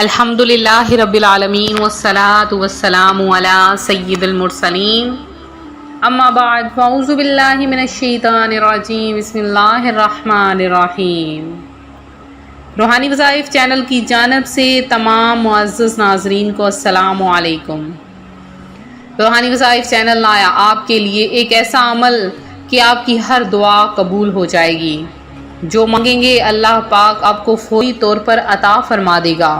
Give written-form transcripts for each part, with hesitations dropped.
الحمدللہ رب العالمین والصلاة والسلام علی سید المرسلین اما بعد فاعوذ باللہ من الشیطان الرجیم بسم اللہ الرحمن الرحیم۔ روحانی وظائف چینل کی جانب سے تمام معزز ناظرین کو السلام علیکم۔ روحانی وظائف چینل لایا آپ کے لیے ایک ایسا عمل کہ آپ کی ہر دعا قبول ہو جائے گی۔ جو مانگیں گے اللہ پاک آپ کو فوری طور پر عطا فرما دے گا۔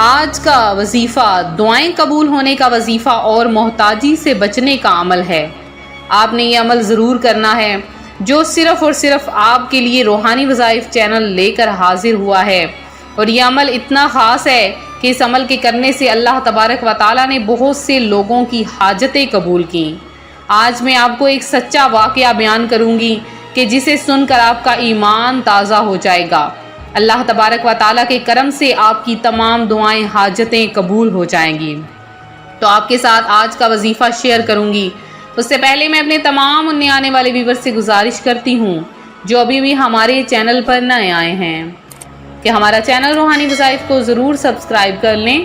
آج کا وظیفہ دعائیں قبول ہونے کا وظیفہ اور محتاجی سے بچنے کا عمل ہے۔ آپ نے یہ عمل ضرور کرنا ہے جو صرف اور صرف آپ کے لیے روحانی وظائف چینل لے کر حاضر ہوا ہے، اور یہ عمل اتنا خاص ہے کہ اس عمل کے کرنے سے اللہ تبارک و تعالیٰ نے بہت سے لوگوں کی حاجتیں قبول کیں۔ آج میں آپ کو ایک سچا واقعہ بیان کروں گی کہ جسے سن کر آپ کا ایمان تازہ ہو جائے گا۔ اللہ تبارک و تعالیٰ کے کرم سے آپ کی تمام دعائیں حاجتیں قبول ہو جائیں گی۔ تو آپ کے ساتھ آج کا وظیفہ شیئر کروں گی۔ اس سے پہلے میں اپنے تمام نئے آنے والے ویور سے گزارش کرتی ہوں جو ابھی بھی ہمارے چینل پر نئے آئے ہیں کہ ہمارا چینل روحانی وظائف کو ضرور سبسکرائب کر لیں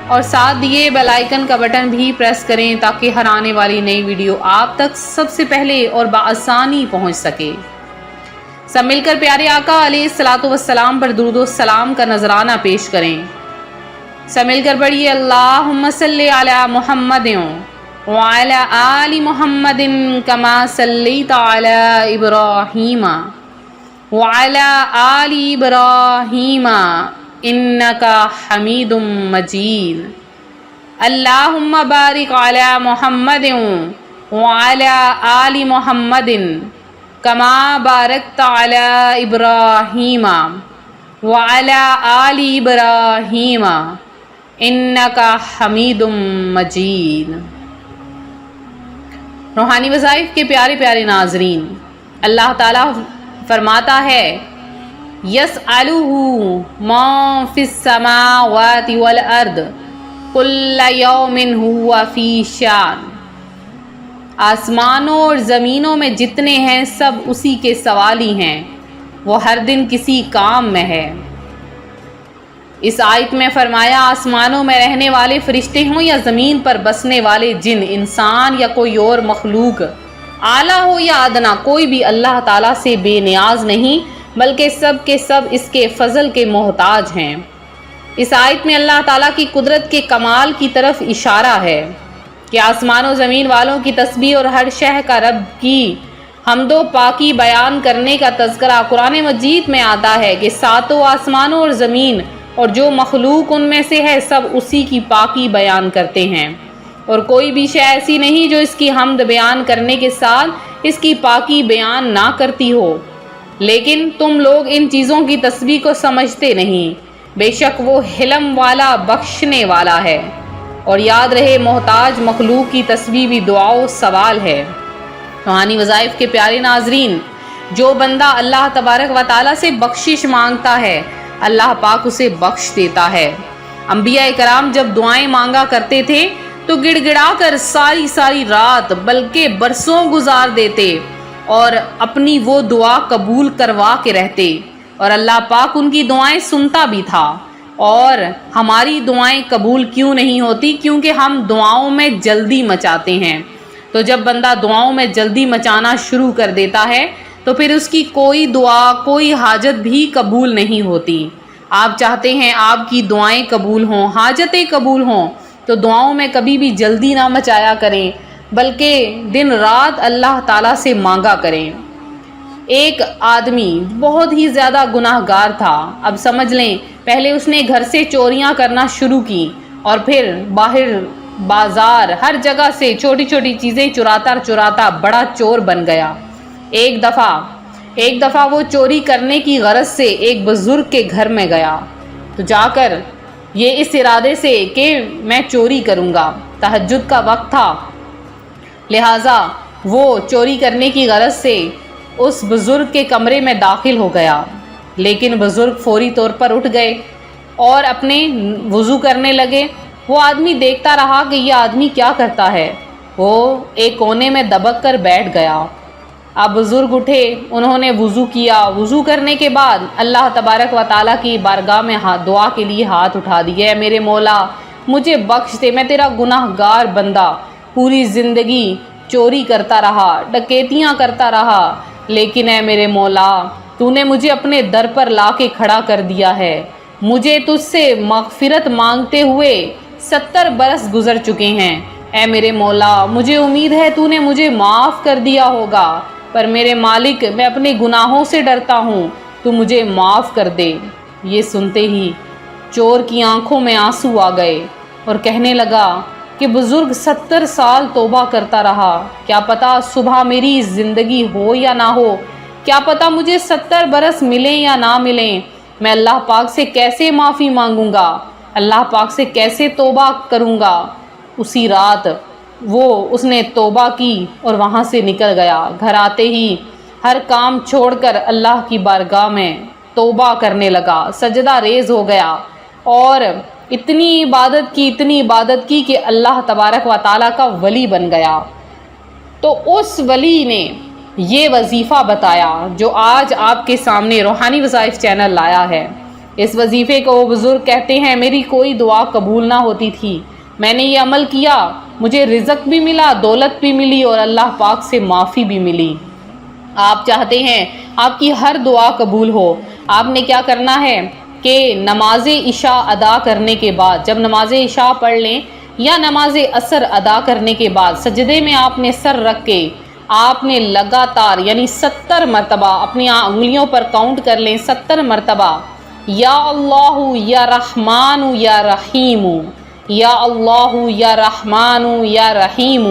اور ساتھ دیے بیل آئیکن کا بٹن بھی پریس کریں تاکہ ہر آنے والی نئی ویڈیو آپ تک سب سے پہلے اور بآسانی پہنچ سکے۔ سب مل کر پیارے آقا علیہ الصلوۃ والسلام پر درود و سلام کا نذرانہ پیش کریں۔ سب مل کر پڑھیے اللہم صلی علی محمد وعلی آل محمد کما صلیت علی ابراہیم وعلی آل ابراہیم انک حمید مجید۔ اللہم بارک علی محمد وعلی آل محمد کما بارکت علی ابراہیم وعلی آل ابراہیم انک حمید مجید۔ روحانی وظائف کے پیارے پیارے ناظرین، اللہ تعالیٰ فرماتا ہے یسألہ من فی السماوات والارض کل یوم ہوا فی شان۔ آسمانوں اور زمینوں میں جتنے ہیں سب اسی کے سوالی ہیں، وہ ہر دن کسی کام میں ہے۔ اس آیت میں فرمایا آسمانوں میں رہنے والے فرشتے ہوں یا زمین پر بسنے والے جن، انسان یا کوئی اور مخلوق، اعلیٰ ہو یا ادنا، کوئی بھی اللہ تعالیٰ سے بے نیاز نہیں بلکہ سب کے سب اس کے فضل کے محتاج ہیں۔ اس آیت میں اللہ تعالیٰ کی قدرت کے کمال کی طرف اشارہ ہے کہ آسمان و زمین والوں کی تسبیح اور ہر شے کا رب کی حمد و پاکی بیان کرنے کا تذکرہ قرآن مجید میں آتا ہے کہ ساتوں آسمانوں اور زمین اور جو مخلوق ان میں سے ہے سب اسی کی پاکی بیان کرتے ہیں، اور کوئی بھی شے ایسی نہیں جو اس کی حمد بیان کرنے کے ساتھ اس کی پاکی بیان نہ کرتی ہو، لیکن تم لوگ ان چیزوں کی تسبیح کو سمجھتے نہیں۔ بے شک وہ حلم والا بخشنے والا ہے، اور یاد رہے محتاج مخلوق کی تسبیح بھی دعا و سوال ہے۔ روحانی وظائف کے پیارے ناظرین، جو بندہ اللہ تبارک و تعالیٰ سے بخشش مانگتا ہے اللہ پاک اسے بخش دیتا ہے۔ انبیاء کرام جب دعائیں مانگا کرتے تھے تو گڑ گڑا کر ساری رات بلکہ برسوں گزار دیتے اور اپنی وہ دعا قبول کروا کے رہتے، اور اللہ پاک ان کی دعائیں سنتا بھی تھا۔ اور ہماری دعائیں قبول کیوں نہیں ہوتی؟ کیونکہ ہم دعاؤں میں جلدی مچاتے ہیں۔ تو جب بندہ دعاؤں میں جلدی مچانا شروع کر دیتا ہے تو پھر اس کی کوئی دعا کوئی حاجت بھی قبول نہیں ہوتی۔ آپ چاہتے ہیں آپ کی دعائیں قبول ہوں، حاجتیں قبول ہوں، تو دعاؤں میں کبھی بھی جلدی نہ مچایا کریں بلکہ دن رات اللہ تعالیٰ سے مانگا کریں۔ ایک آدمی بہت ہی زیادہ گناہ گار تھا۔ اب سمجھ لیں، پہلے اس نے گھر سے چوریاں کرنا شروع کی اور پھر باہر بازار ہر جگہ سے چھوٹی چھوٹی چیزیں چراتا بڑا چور بن گیا۔ ایک دفعہ وہ چوری کرنے کی غرض سے ایک بزرگ کے گھر میں گیا، تو جا کر یہ اس ارادے سے کہ میں چوری کروں گا، تہجد کا وقت تھا، لہٰذا وہ چوری کرنے کی غرض سے اس بزرگ کے کمرے میں داخل ہو گیا، لیکن بزرگ فوری طور پر اٹھ گئے اور اپنے وضو کرنے لگے۔ وہ آدمی دیکھتا رہا کہ یہ آدمی کیا کرتا ہے، وہ ایک کونے میں دبک کر بیٹھ گیا اب بزرگ اٹھے، انہوں نے وضو کیا، وضو کرنے کے بعد اللہ تبارک و تعالیٰ کی بارگاہ میں دعا کے لیے ہاتھ اٹھا دیے، اے میرے مولا مجھے بخش دے، میں تیرا گناہ گار بندہ پوری زندگی چوری کرتا رہا، ڈکیتیاں کرتا رہا، لیکن اے میرے مولا تو نے مجھے اپنے در پر لا کے کھڑا کر دیا ہے، مجھے تجھ سے مغفرت مانگتے ہوئے 70 برس گزر چکے ہیں، اے میرے مولا مجھے امید ہے تو نے مجھے معاف کر دیا ہوگا، پر میرے مالک میں اپنے گناہوں سے ڈرتا ہوں، تو مجھے معاف کر دے۔ یہ سنتے ہی چور کی آنکھوں میں آنسو آ گئے اور کہنے لگا کہ بزرگ 70 سال توبہ کرتا رہا، کیا پتا صبح میری زندگی ہو یا نہ ہو، کیا پتا مجھے 70 برس ملیں یا نہ ملیں، میں اللہ پاک سے کیسے معافی مانگوں گا، اللہ پاک سے کیسے توبہ کروں گا۔ اسی رات اس نے توبہ کی اور وہاں سے نکل گیا۔ گھر آتے ہی ہر کام چھوڑ کر اللہ کی بارگاہ میں توبہ کرنے لگا، سجدہ ریز ہو گیا اور اتنی عبادت کی کہ اللہ تبارک و تعالیٰ کا ولی بن گیا۔ تو اس ولی نے یہ وظیفہ بتایا جو آج آپ کے سامنے روحانی وظائف چینل لایا ہے۔ اس وظیفے کو وہ بزرگ کہتے ہیں، میری کوئی دعا قبول نہ ہوتی تھی، میں نے یہ عمل کیا، مجھے رزق بھی ملا، دولت بھی ملی اور اللہ پاک سے معافی بھی ملی۔ آپ چاہتے ہیں آپ کی ہر دعا قبول ہو، آپ نے کیا کرنا ہے کہ نماز عشاء ادا کرنے کے بعد، جب نماز عشاء پڑھ لیں یا نماز عصر ادا کرنے کے بعد سجدے میں آپ نے سر رکھ کے آپ نے لگاتار یعنی 70 مرتبہ اپنی انگلیوں پر کاؤنٹ کر لیں، 70 مرتبہ یا اللہ یا رحمان یا رحیم، یا اللہ یا رحمان یا رحیم۔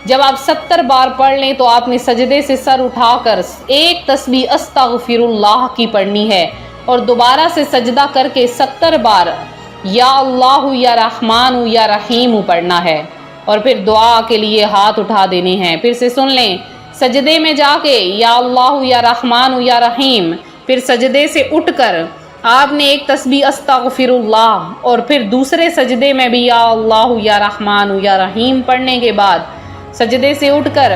جب آپ 70 بار پڑھ لیں تو آپ نے سجدے سے سر اٹھا کر ایک تسبیح استغفر اللہ کی پڑھنی ہے اور دوبارہ سے سجدہ کر کے 70 بار یا اللہ یا رحمان یا رحیم پڑھنا ہے، اور پھر دعا کے لیے ہاتھ اٹھا دینے ہیں۔ پھر سے سن لیں، سجدے میں جا کے یا اللہ یا رحمان یا رحیم، پھر سجدے سے اٹھ کر آپ نے ایک تسبیح استغفر اللہ اور پھر دوسرے سجدے میں بھی یا اللہ یا رحمان یا رحیم پڑھنے کے بعد سجدے سے اٹھ کر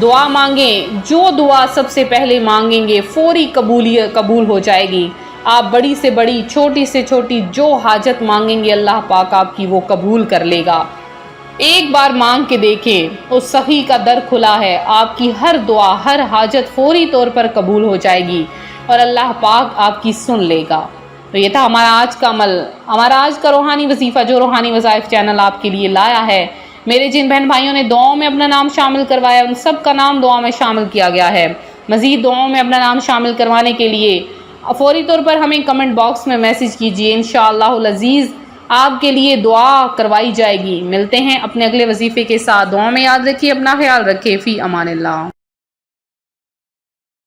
دعا مانگیں، جو دعا سب سے پہلے مانگیں گے فوری قبول ہو جائے گی۔ آپ بڑی سے بڑی، چھوٹی سے چھوٹی جو حاجت مانگیں گے اللہ پاک آپ کی وہ قبول کر لے گا۔ ایک بار مانگ کے دیکھیں، اس سخی کا در کھلا ہے، آپ کی ہر دعا، ہر حاجت فوری طور پر قبول ہو جائے گی اور اللہ پاک آپ کی سن لے گا۔ تو یہ تھا ہمارا آج کا عمل، ہمارا آج کا روحانی وظیفہ جو روحانی وظائف چینل آپ کے لیے لایا ہے۔ میرے جن بہن بھائیوں نے دعاؤں میں اپنا نام شامل کروایا ان سب کا نام دعا میں شامل کیا گیا ہے۔ مزید دعاؤں میں اپنا نام شامل کروانے کے لیے فوری طور پر ہمیں کمنٹ باکس میں میسج کیجیے، انشاءاللہ العزیز آپ کے لیے دعا کروائی جائے گی۔ ملتے ہیں اپنے اگلے وظیفے کے ساتھ، دعاؤں میں یاد رکھیے، اپنا خیال رکھیے، فی امان اللہ۔